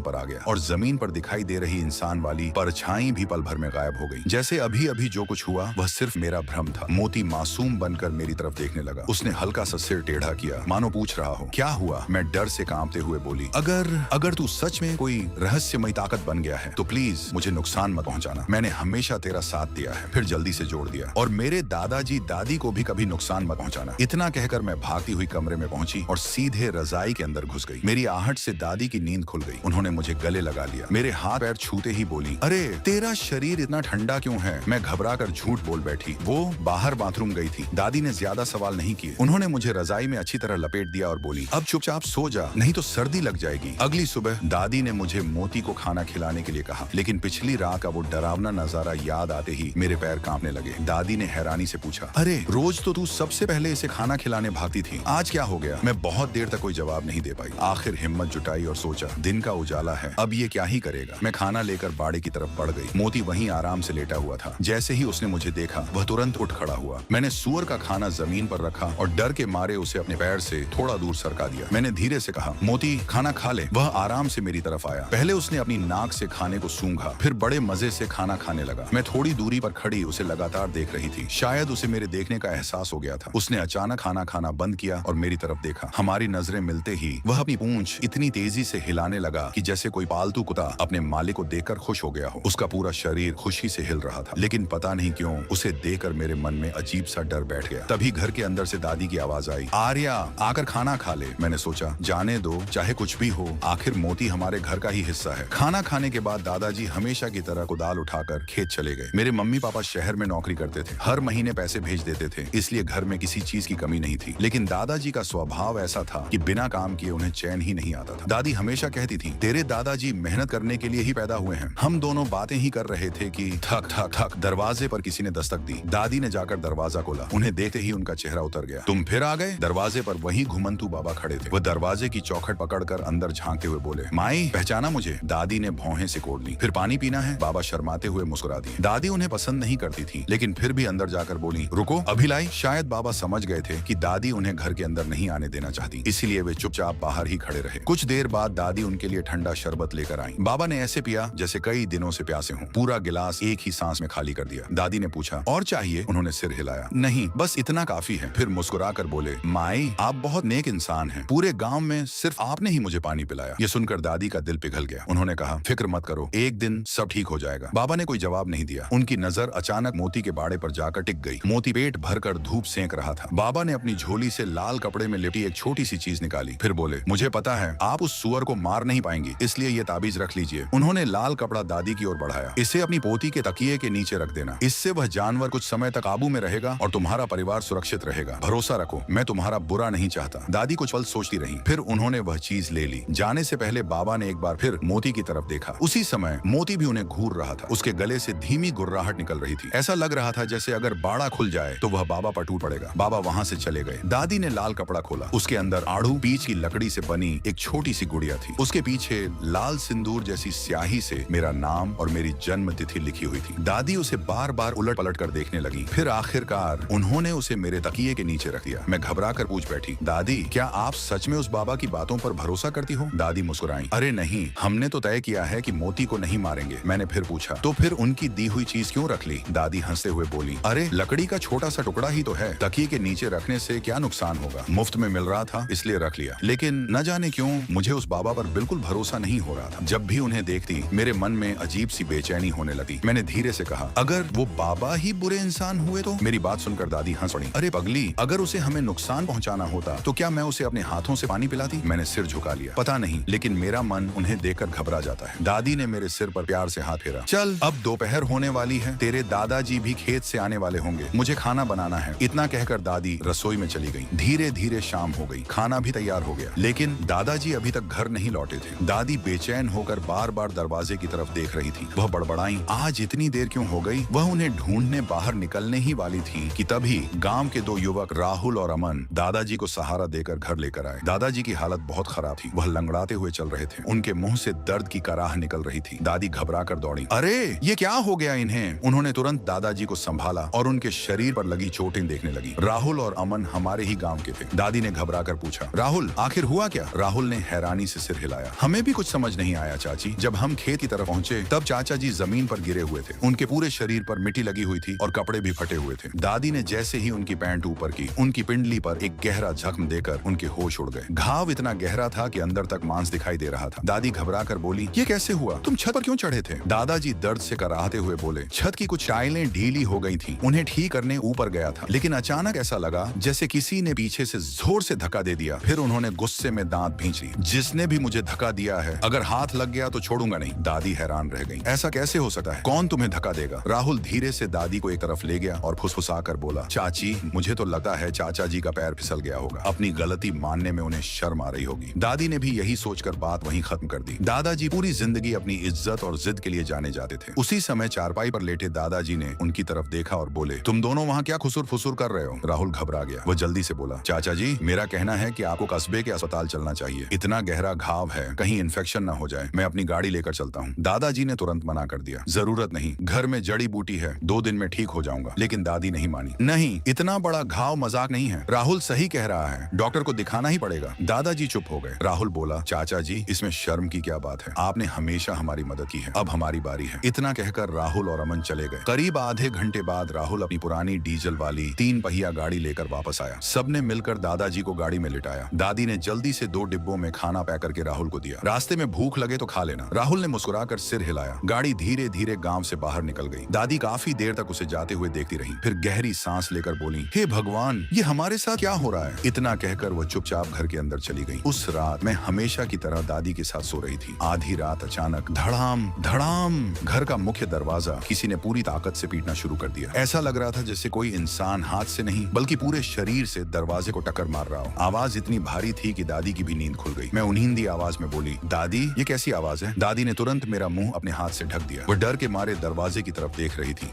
पर आ गया और जमीन पर दिखाई दे रही इंसान वाली परछाई भी पल भर में गायब हो गई। जैसे अभी अभी जो कुछ हुआ वह सिर्फ मेरा भ्रम था। मोती मासूम बनकर मेरी तरफ देखने लगा। उसने हल्का सा सिर टेढ़ा किया, मानो पूछ रहा हो क्या हुआ। मैं डर से कांपते हुए बोली, अगर तू सच में कोई रहस्यमयी ताकत बन गया है तो प्लीज मुझे नुकसान मत पहुंचाना। मैंने हमेशा तेरा साथ दिया है। फिर जल्दी से जोड़ दिया, और मेरे दादाजी दादी को भी कभी नुकसान मत पहुंचाना। इतना कहकर मैं भागती हुई कमरे में पहुंची और सीधे रजाई के अंदर घुस गई। मेरी आहट से दादी की नींद खुल गई। उन्होंने मुझे गले लगा लिया। मेरे हाथ पैर छूते ही बोली, अरे तेरा शरीर इतना ठंडा क्यों है। मैं घबरा कर झूठ बोल बैठी। वो बाहर बाथरूम गई थी। दादी ने ज्यादा सवाल नहीं किए। उन्होंने मुझे रजाई में अच्छी तरह लपेट दिया और बोली, अब चुपचाप सो जा, नहीं तो सर्दी लग जाएगी। अगली सुबह दादी ने मुझे मोती को खाना खिलाने के लिए कहा, लेकिन पिछली रात का वो डरावना नजारा याद आते ही मेरे पैर कांपने लगे। दादी ने हैरानी से पूछा, अरे रोज तो तू सबसे पहले इसे खाना खिलाने भागती थी, आज क्या हो गया। मैं बहुत देर तक कोई जवाब नहीं दे पाई। आखिर हिम्मत जुटाई और सोचा दिन का उजाला है, अब ये क्या ही करेगा। मैं खाना लेकर बाड़े की तरफ बढ़ गई। मोती वहीं आराम से लेटा हुआ था। जैसे ही उसने मुझे देखा वह तुरंत उठ खड़ा हुआ। मैंने सुअर का खाना जमीन पर रखा और डर के मारे उसे अपने पैर से थोड़ा दूर सरका दिया। मैंने धीरे से कहा, मोती खाना खा ले। वह आराम से मेरी तरफ आया। पहले उसने अपनी नाक से खाने को सूंघा, फिर बड़े मजे से खाना खाने लगा। मैं थोड़ी दूरी पर खड़ी उसे लगातार देख रही थी। शायद उसे मेरे देखने का एहसास हो गया था। उसने अचानक खाना खाना बंद किया और मेरी तरफ देखा। हमारी नजरें मिलते ही वह अपनी पूंछ इतनी तेजी से हिलाने लगा कि जैसे कोई पालतू कुत्ता अपने मालिक को देखकर खुश हो गया हो। उसका पूरा शरीर खुशी से हिल रहा था, लेकिन पता नहीं क्यों उसे देखकर मेरे मन में अजीब सा डर बैठ गया। तभी घर के अंदर से दादी की आवाज आई, आर्या आकर खाना खा ले। मैंने सोचा जाने दो, चाहे कुछ भी हो, आखिर मोती हमारे घर का ही हिस्सा है। खाना खाने के बाद दादाजी हमेशा की तरह कुदाल उठाकर खेत चले गए। मेरे मम्मी पापा शहर में नौकरी करते थे, हर महीने पैसे भेज देते थे, इसलिए घर में किसी चीज की कमी नहीं थी। लेकिन दादाजी का स्वभाव ऐसा था कि बिना काम किए उन्हें चैन ही नहीं आता था। दादी हमेशा कहती थी, तेरे दादाजी मेहनत करने के लिए ही पैदा हुए हैं। हम दोनों बातें ही कर रहे थे कि ठक ठक ठक दरवाजे पर किसी ने दस्तक दी। दादी ने जाकर दरवाजा खोला। उन्हें देखते ही उनका चेहरा उतर गया। तुम फिर आ गए। दरवाजे पर वही घुमंतू बाबा खड़े थे। वह दरवाजे की चौखट पकड़कर अंदर झांकते हुए बोले, माई पहचाना मुझे। दादी ने भौहें सिकोड़ ली। फिर पानी पीना है। बाबा शर्माते हुए मुस्कुरा दिए। दादी उन्हें पसंद नहीं करती थी, लेकिन फिर भी अंदर जाकर बोली, रुको अभी लाई। शायद बाबा समझ गए थे कि दादी उन्हें घर के अंदर नहीं आने देना चाहती, इसलिए वे चुपचाप बाहर ही खड़े रहे। कुछ देर बाद दादी उनके लिए ठंडा शरबत लेकर आई। बाबा ने ऐसे पिया जैसे कई दिनों से प्यासे हों। पूरा गिलास एक ही सांस में खाली कर दिया। दादी ने पूछा, और चाहिए। उन्होंने सिर हिलाया, नहीं बस इतना काफी है। फिर मुस्कुरा कर बोले, माई आप बहुत नेक इंसान हैं, पूरे गांव में सिर्फ आपने ही मुझे पानी पिलाया। ये सुनकर दादी का दिल पिघल गया। उन्होंने कहा, फिक्र मत करो, एक दिन सब ठीक हो जाएगा। बाबा ने कोई जवाब नहीं दिया। उनकी नजर अचानक मोती के बाड़े पर जाकर टिक गई। मोती पेट भरकर धूप सेंक रहा था। बाबा ने अपनी झोली से लाल कपड़े में लिपटी एक छोटी सी चीज निकाली। फिर बोले, मुझे पता है आप उस सुअर को मार नहीं पाएंगी, इसलिए ये ताबीज रख लीजिए। उन्होंने लाल कपड़ा दादी की ओर बढ़ाया। इसे अपनी पोती के तकिए के नीचे रख देना। इससे वह जानवर कुछ समय तक काबू में रहेगा और तुम्हारा परिवार सुरक्षित रहेगा। भरोसा रखो, मैं तुम्हारा बुरा नहीं चाहता। दादी कुछ पल सोचती रही, फिर उन्होंने वह चीज ले ली। जाने से पहले बाबा ने एक बार फिर मोती की तरफ देखा। उसी समय मोती भी उन्हें घूर रहा था। उसके गले से धीमी गुर्राहट निकल रही थी। ऐसा लग रहा था जैसे अगर बाड़ा खुल जाए तो वह बाबा पर टूट पड़ेगा। बाबा वहां से चले गए। दादी ने लाल कपड़ा खोला। उसके अंदर आड़ू पीच की लकड़ी से बनी एक छोटी सी गुड़िया थी। उसके पीछे लाल सिंदूर जैसी स्याही से मेरा नाम और मेरी जन्म तिथि लिखी हुई थी। दादी उसे बार बार उलट पलट कर देखने लगी। फिर आखिरकार उन्होंने उसे मेरे तकिए के नीचे रख दिया। मैं घबरा कर पूछ बैठी, दादी क्या आप सच में उस बाबा की बातों पर भरोसा करती हो। दादी मुस्कुराई, अरे नहीं, हमने तो तय किया है कि मोती को नहीं मारेंगे। मैंने फिर पूछा, तो फिर उनकी दी हुई चीज क्यों रख ली। दादी हंसते हुए बोली, अरे लकड़ी का छोटा सा टुकड़ा ही तो है, तकिए के नीचे रखने से क्या नुकसान होगा। मुफ्त में मिल रहा था इसलिए रख लिया। लेकिन न जाने क्यों मुझे उस बाबा पर बिल्कुल भरोसा नहीं हो रहा था। जब भी उन्हें देखती मेरे मन में अजीब सी बेचैनी होने लगी। मैंने धीरे से कहा, अगर वो बाबा ही बुरे इंसान हुए तो। मेरी बात सुनकर दादी हंस पड़ी, अरे पगली, अगर उसे हमें नुकसान पहुंचाना होता तो क्या मैं उसे अपने हाथों से पानी पिलाती। मैंने सिर झुका लिया। पता नहीं, लेकिन मेरा मन उन्हें देखकर घबरा जाता है। दादी ने मेरे सिर पर प्यार से हाथ फेरा। चल अब दोपहर होने वाली है, तेरे दादाजी भी खेत से आने वाले होंगे, मुझे खाना बनाना है। इतना कहकर दादी रसोई में चली गई। धीरे धीरे शाम हो गई। खाना भी तैयार हो गया, लेकिन दादाजी अभी तक घर नहीं लौटे थे। दादी बेचैन होकर बार बार दरवाजे की तरफ देख रही थी। वह बड़बड़ाई, आज इतनी देर क्यों हो गई। वह उन्हें ढूंढने बाहर निकलने ही वाली थी कि तभी गांव के दो युवक राहुल और अमन दादाजी को सहारा देकर घर लेकर आए। दादाजी की हालत बहुत खराब थी। वह लंगड़ाते हुए चल रहे थे। उनके मुंह से दर्द की कराह निकल रही थी। दादी घबरा कर दौड़ी। अरे ये क्या हो गया इन्हें। उन्होंने तुरंत दादाजी को संभाला और उनके शरीर पर लगी चोटें देखने लगी। राहुल और अमन हमारे ही गांव के थे। दादी ने घबरा कर पूछा, राहुल आखिर हुआ क्या। राहुल ने हैरानी से सिर हिलाया, हमें भी भी कुछ समझ नहीं आया चाची। जब हम खेत की तरफ पहुंचे तब चाचा जी जमीन पर गिरे हुए थे। उनके पूरे शरीर पर मिट्टी लगी हुई थी और कपड़े भी फटे हुए थे। दादी ने जैसे ही उनकी पैंट ऊपर की, उनकी पिंडली पर एक गहरा जख्म देकर उनके होश उड़ गए। घाव इतना गहरा था कि अंदर तक मांस दिखाई दे रहा था। दादी घबरा कर बोली, ये कैसे हुआ? तुम छत पर क्यों चढ़े थे? दादाजी दर्द से कराहते हुए बोले, छत की कुछ टाइलें ढीली हो गई थी, उन्हें ठीक करने ऊपर गया था, लेकिन अचानक ऐसा लगा जैसे किसी ने पीछे से जोर से धक्का दे दिया। फिर उन्होंने गुस्से में दांत भींच ली। जिसने भी मुझे धक्का दिया है, अगर हाथ लग गया तो छोड़ूंगा नहीं। दादी हैरान रह गई। ऐसा कैसे हो सकता है? कौन तुम्हें धक्का देगा? राहुल धीरे से दादी को एक तरफ ले गया और फुसफुसाकर बोला, चाची, मुझे तो लगता है चाचा जी का पैर फिसल गया होगा। अपनी गलती मानने में उन्हें शर्म आ रही होगी। दादी ने भी यही सोचकर बात वहीं खत्म कर दी। दादाजी पूरी जिंदगी अपनी इज्जत और जिद के लिए जाने जाते थे। उसी समय चारपाई पर लेटे दादाजी ने उनकी तरफ देखा और बोले, तुम दोनों वहाँ क्या खुसुर फुसुर कर रहे हो? राहुल घबरा गया। वो जल्दी से बोला, चाचा जी, मेरा कहना है कि आपको कस्बे के अस्पताल चलना चाहिए। इतना गहरा घाव है, कहीं इन्फेक्शन ना हो जाए। मैं अपनी गाड़ी लेकर चलता हूँ। दादाजी ने तुरंत मना कर दिया, जरूरत नहीं, घर में जड़ी बूटी है, 2 दिन में ठीक हो जाऊंगा। लेकिन दादी नहीं मानी। नहीं, इतना बड़ा घाव मजाक नहीं है। राहुल सही कह रहा है, डॉक्टर को दिखाना ही पड़ेगा। दादाजी चुप हो गए। राहुल बोला, चाचा जी, इसमें शर्म की क्या बात है? आपने हमेशा हमारी मदद की है, अब हमारी बारी है। इतना कहकर राहुल और अमन चले गए। करीब आधे घंटे बाद राहुल अपनी पुरानी डीजल वाली 3 पहिया गाड़ी लेकर वापस आया। सबने मिलकर दादाजी को गाड़ी में लिटाया। दादी ने जल्दी से 2 डिब्बों में खाना पैक करके राहुल को दिया। रास्ते में भूख लगे तो खा लेना। राहुल ने मुस्कुराकर सिर हिलाया। गाड़ी धीरे धीरे गांव से बाहर निकल गई। दादी काफी देर तक उसे जाते हुए देखती रही, फिर गहरी सांस लेकर बोली, हे भगवान, ये हमारे साथ क्या हो रहा है? इतना कहकर वो चुपचाप घर के अंदर चली गई। उस रात मैं हमेशा की तरह दादी के साथ सो रही थी। आधी रात अचानक धड़ाम धड़ाम घर का मुख्य दरवाजा किसी ने पूरी ताकत से पीटना शुरू कर दिया। ऐसा लग रहा था जैसे कोई इंसान हाथ से नहीं बल्कि पूरे शरीर से दरवाजे को टक्कर मार रहा हो। आवाज इतनी भारी थी कि दादी की भी नींद खुल गई। मैं उन्हींदी आवाज में बोली, दादी, ये कैसी आवाज है? दादी ने तुरंत मेरा मुंह अपने हाथ से ढक दिया। वो डर के मारे दरवाजे की तरफ देख रही थी।